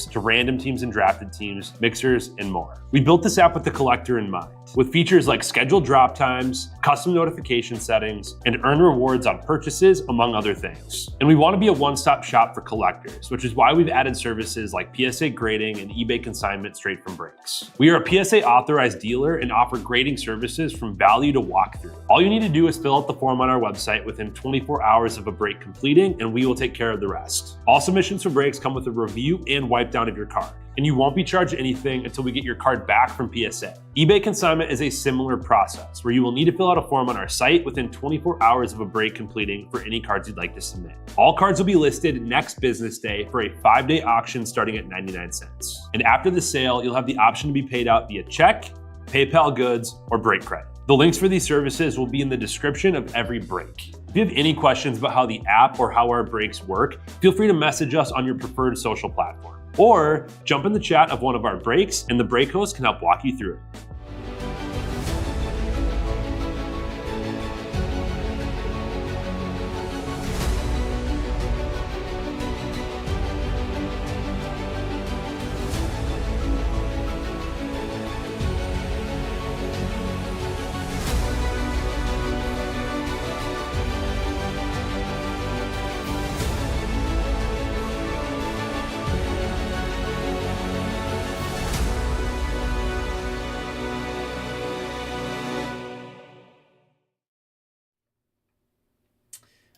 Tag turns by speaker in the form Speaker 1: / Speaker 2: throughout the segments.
Speaker 1: to random teams and drafted teams, mixers, and more. We built this app with the collector in mind, with features like scheduled drop times, custom notification settings, and earn rewards on purchases, among other things. And we want to be a one-stop shop for collectors, which is why we've added services like PSA grading and eBay consignment straight from Breaks. We are a PSA authorized dealer and offer grading services from value to walkthrough. All you need to do is fill out the form on our website within 24 hours of a break completing, and we will take care of the rest. All submissions for breaks come with a review and wipe down of your card, and you won't be charged anything until we get your card back from PSA. eBay consignment is a similar process where you will need to fill out a form on our site within 24 hours of a break completing for any cards you'd like to submit. All cards will be listed next business day for a 5-day auction starting at 99 cents. And after the sale, you'll have the option to be paid out via check, PayPal goods, or break credit. The links for these services will be in the description of every break. If you have any questions about how the app or how our breaks work, feel free to message us on your preferred social platform. Or jump in the chat of one of our breaks and the break host can help walk you through it.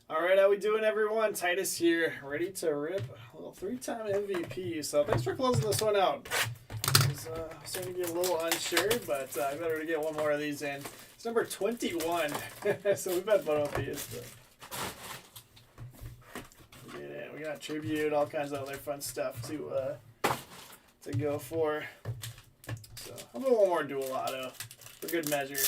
Speaker 2: All right, how we doing, everyone? Titus here, ready to rip a little 3-time MVP. So thanks for closing this one out. I was starting to get a little unsure, but I better to get one more of these in. It's number 21, so we've had fun with these. We got tribute, all kinds of other fun stuff to go for. So I'll do one more dual auto for good measure.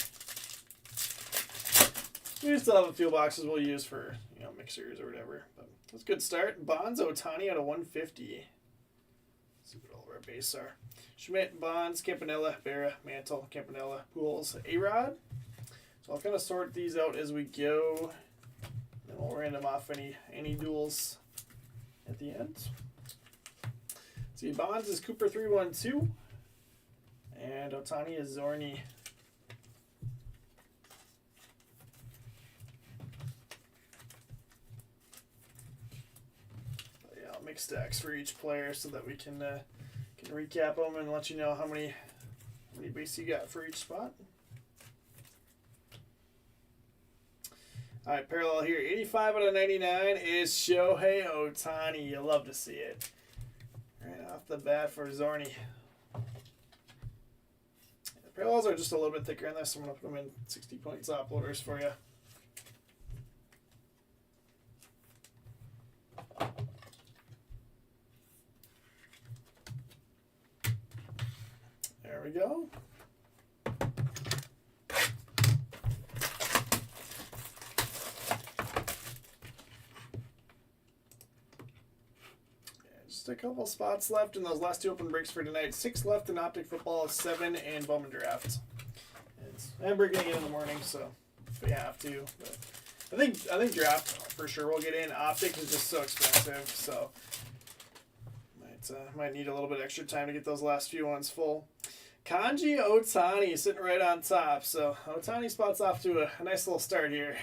Speaker 2: We still have a few boxes we'll use for, mixers or whatever. But that's a good start. Bonds, Ohtani out of 150. Let's see what all of our base are. Schmidt, Bonds, Campanella, Berra, Mantle, Campanella, Pujols, A-Rod. So I'll kind of sort these out as we go. Then we'll random off any duels at the end. See, Bonds is Cooper 312. And Ohtani is Zorny. Make stacks for each player so that we can recap them and let you know how many base you got for each spot. All right, parallel here. 85 out of 99 is Shohei Ohtani. You'll love to see it. Right off the bat for Zorny. The parallels are just a little bit thicker in this. I'm going to put them in 60-point top loaders for you. There we go. Just a couple spots left in those last two open breaks for tonight. 6 left in Optic Football, 7 in Bowman Draft. And we're getting it in the morning, so if we have to. But I think Draft for sure we'll get in. Optic is just so expensive, so might need a little bit extra time to get those last few ones full. Kanji Ohtani sitting right on top. So Ohtani spots off to a nice little start here.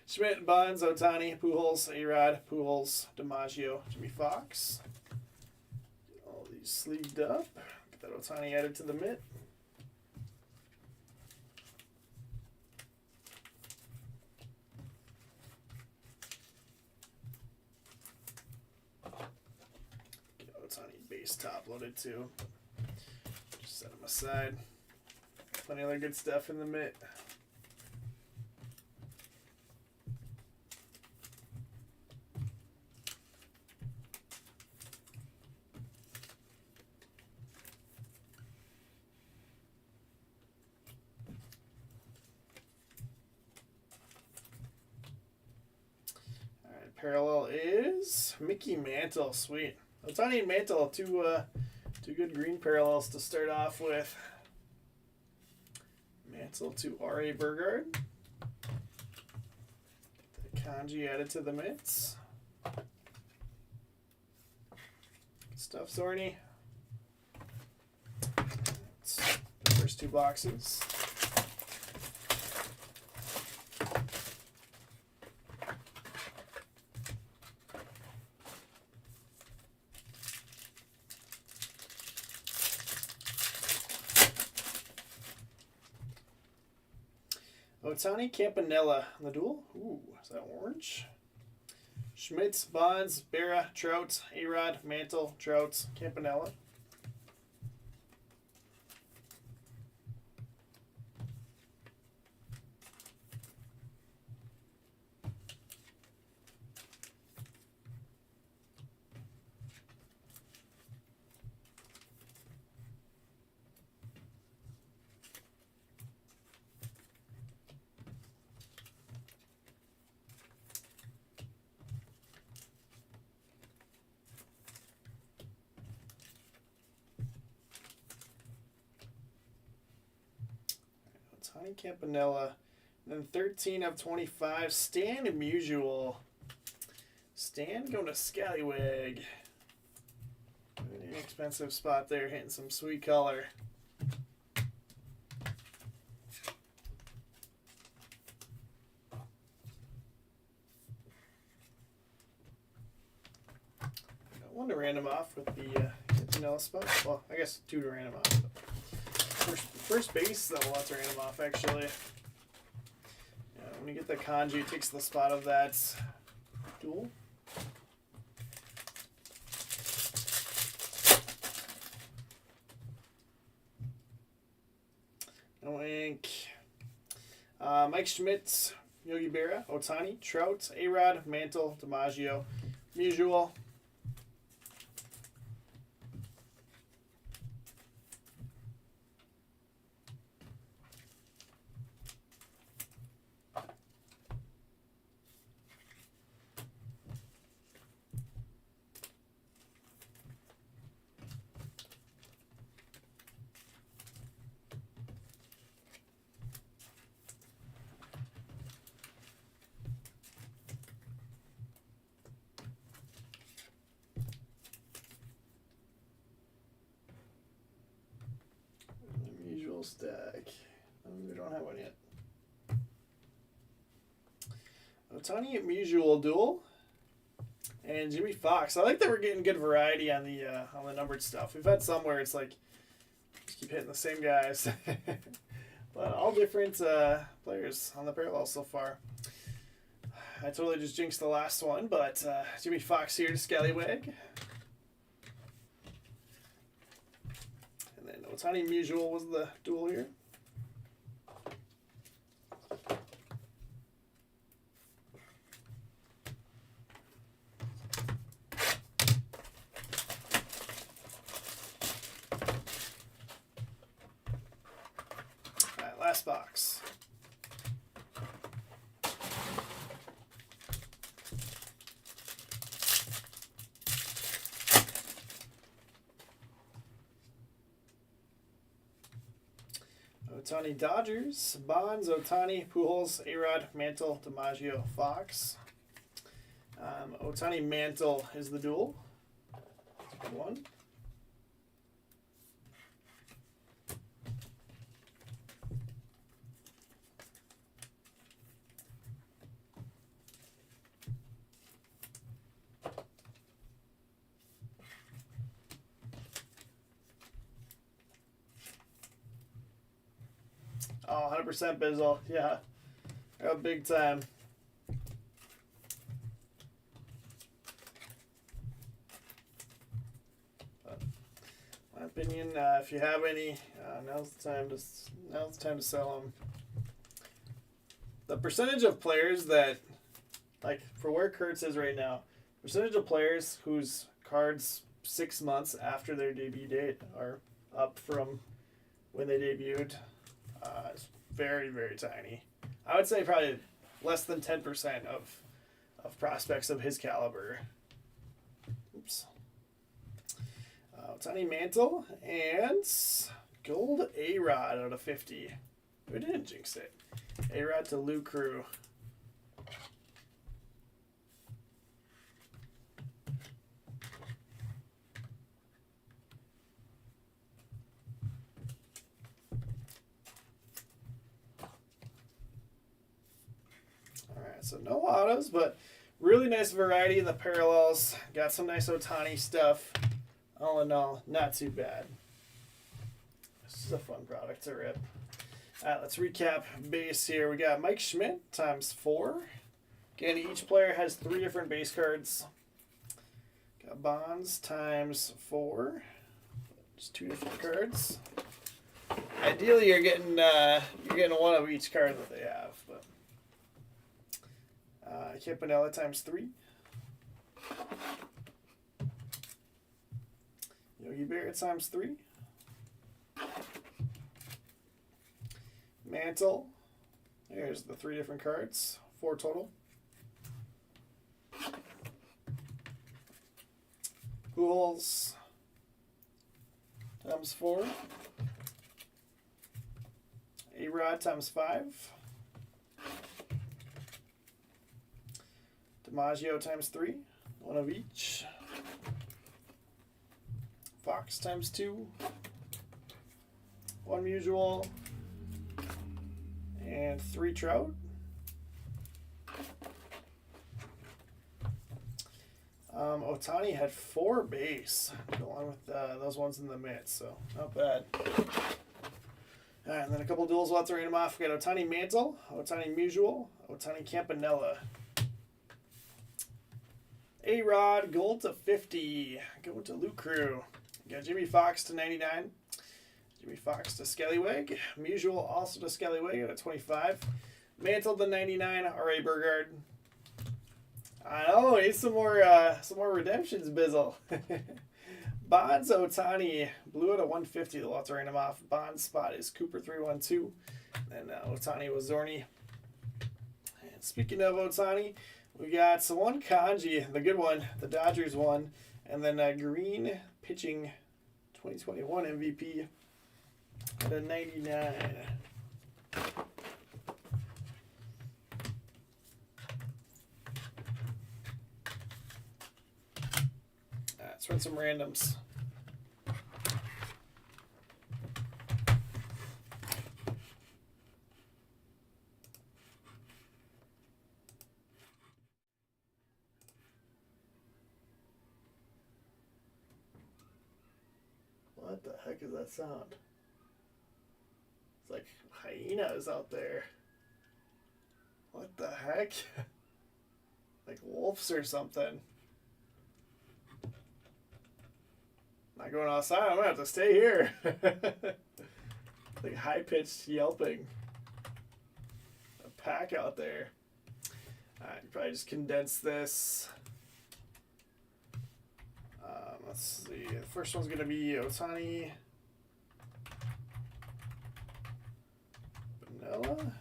Speaker 2: Schmidt, Bonds, Ohtani, Pujols, A-Rod, Pujols, DiMaggio, Jimmy Fox. Get all these sleeved up. Get that Ohtani added to the mitt. Get Ohtani base top loaded too. Set them aside. Plenty of other good stuff in the mitt. All right, parallel is Mickey Mantle. Sweet. Ohtani and Mantle, two good green parallels to start off with. Mantle to R.A. Burgard. Get the Kanji added to the mitts. stuff, Zorny. It's the first 2 boxes. Ohtani, Campanella on the duel. Ooh, is that orange? Schmitz, Bonds, Berra, Trout, A-Rod, Mantle, Trout, Campanella. Ohtani, Campanella. And then 13 of 25. Stan Musial. Stan going to Scallywag. An inexpensive spot there, hitting some sweet color. Got 1 to random off with the Campanella spot. Well, I guess 2 to random off. First base, that will have to random off, actually. Yeah, when you get the kanji, it takes the spot of that duel. No ink. Mike Schmidt, Yogi Berra, Ohtani, Trout, A-Rod, Mantle, DiMaggio, Musial. Usual stack. We don't have one yet. Ohtani at Musial duel. And Jimmy Fox. I like that we're getting good variety on the numbered stuff. We've had some where it's like just keep hitting the same guys. But all different players on the parallel so far. I totally just jinxed the last one, but Jimmy Fox here to Scallywag. And then Ohtani Musial was the duel here. All right, last box. Ohtani Dodgers, Bonds, Ohtani, Pujols, A-Rod, Mantle, DiMaggio, Fox. Ohtani Mantle is the duel. Good one. Oh, 100% Bizzle. Yeah. Big time. But my opinion, if you have any, now's the time to sell them. The percentage of players that, like, for where Kurtz is right now, percentage of players whose cards 6 months after their debut date are up from when they debuted. It's very, very tiny. I would say probably less than 10% of prospects of his caliber. Oops. Ohtani Mantle and gold A-Rod out of 50. We didn't jinx it. A-Rod to Lou Crew. right, so no autos, but really nice variety in the parallels. Got some nice Ohtani stuff. All in all, not too bad. This is a fun product to rip. All right, let's recap base here. We got Mike Schmidt times 4. Again, each player has 3 different base cards. Got Bonds times 4. Just 2 different cards. Ideally, you're getting one of each card that they have, but Campanella times 3. Yogi Berra times 3. Mantle. There's the 3 different cards. 4 total. Pujols times 4. A-Rod times 5. DiMaggio times 3. 1 of each. Fox times 2. 1 Musial. And 3 Trout. Ohtani had 4 base, along with those ones in the mid, so not bad. All right, and then a couple duels. We'll have to rate them off. We got Ohtani Mantle, Ohtani Musial, Ohtani Campanella. A-Rod, gold to 50. Going to Luke Crew. We got Jimmy Fox to 99. Jimmy Fox to Skellyweg. Musial also to Skellyweg at 25. Mantle to 99. R.A. Burgard. I know, need some more redemptions, Bizzle. Bonds Ohtani, blue at a 150. They'll have to rate him off. Bonds spot is Cooper 312. And Ohtani was Zorny. And speaking of Ohtani, we got one Kanji, the good one, the Dodgers one, and then Green pitching 2021 MVP at a 99. Let's run some randoms. What the heck is that sound? It's like hyenas out there. What the heck? Like wolves or something. Not going outside. I'm gonna have to stay here. Like high-pitched yelping. A pack out there. Alright, probably just condense this. Let's see. The first one's gonna be Ohtani. Vanilla.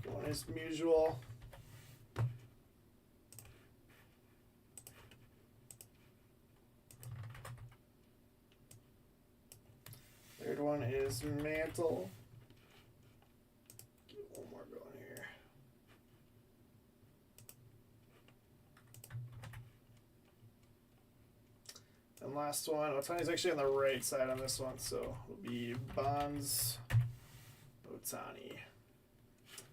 Speaker 2: One is Musial. Third one is Mantle. Get one more going here. And last one, Ohtani's actually on the right side on this one, so it'll be Bonds, Ohtani.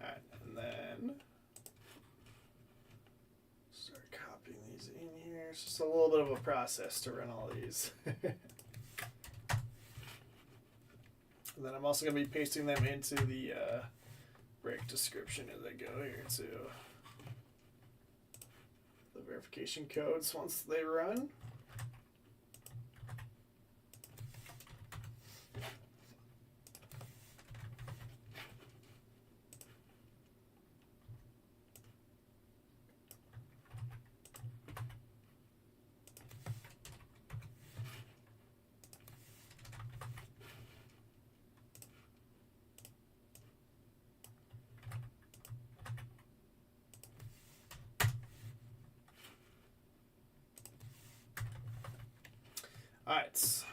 Speaker 2: Alright, and then start copying these in here. It's just a little bit of a process to run all these. And then I'm also going to be pasting them into the break description as I go here too. The verification codes once they run. Alright,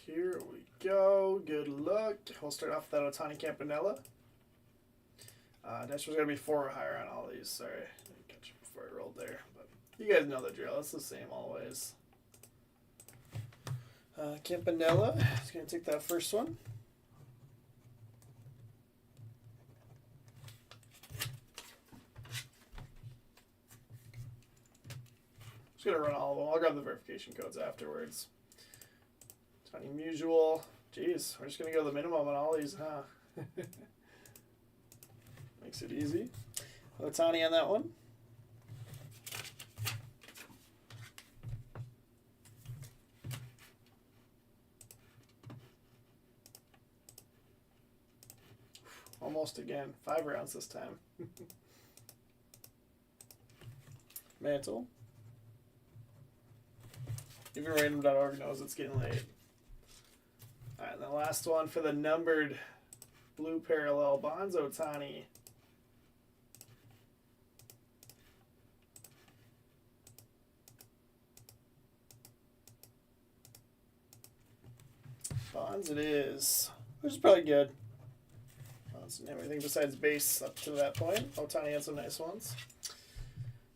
Speaker 2: here we go. Good luck. We'll start off with that Ohtani Campanella. Dash was going to be 4 or higher on all these. Sorry, I didn't catch it before I rolled there. But You guys know the drill. It's the same always. Campanella is going to take that first one. Just going to run all of them. I'll grab the verification codes afterwards. Tony Musial. Jeez, we're just going to go the minimum on all these, huh? Makes it easy. Otani on that one. Almost again. 5 rounds this time. Mantle. Even random.org knows it's getting late. Alright, and the last one for the numbered blue parallel, Bonds Otani. Bonds it is. Which is probably good. Bonds and everything besides base up to that point. Otani had some nice ones.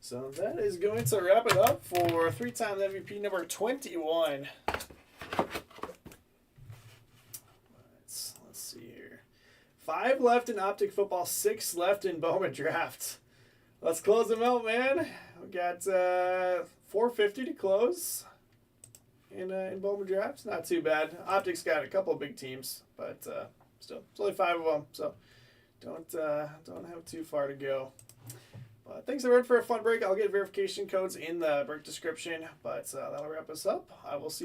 Speaker 2: So that is going to wrap it up for 3-time MVP number 21. Let's see here. 5 left in Optic Football, 6 left in Bowman Draft. Let's close them out, man. We got 450 to close in Bowman Draft. Not too bad. Optic's got a couple of big teams, but still, it's only 5 of them, so don't have too far to go. But thanks everyone for a fun break. I'll get verification codes in the break description, but that'll wrap us up. I will see you.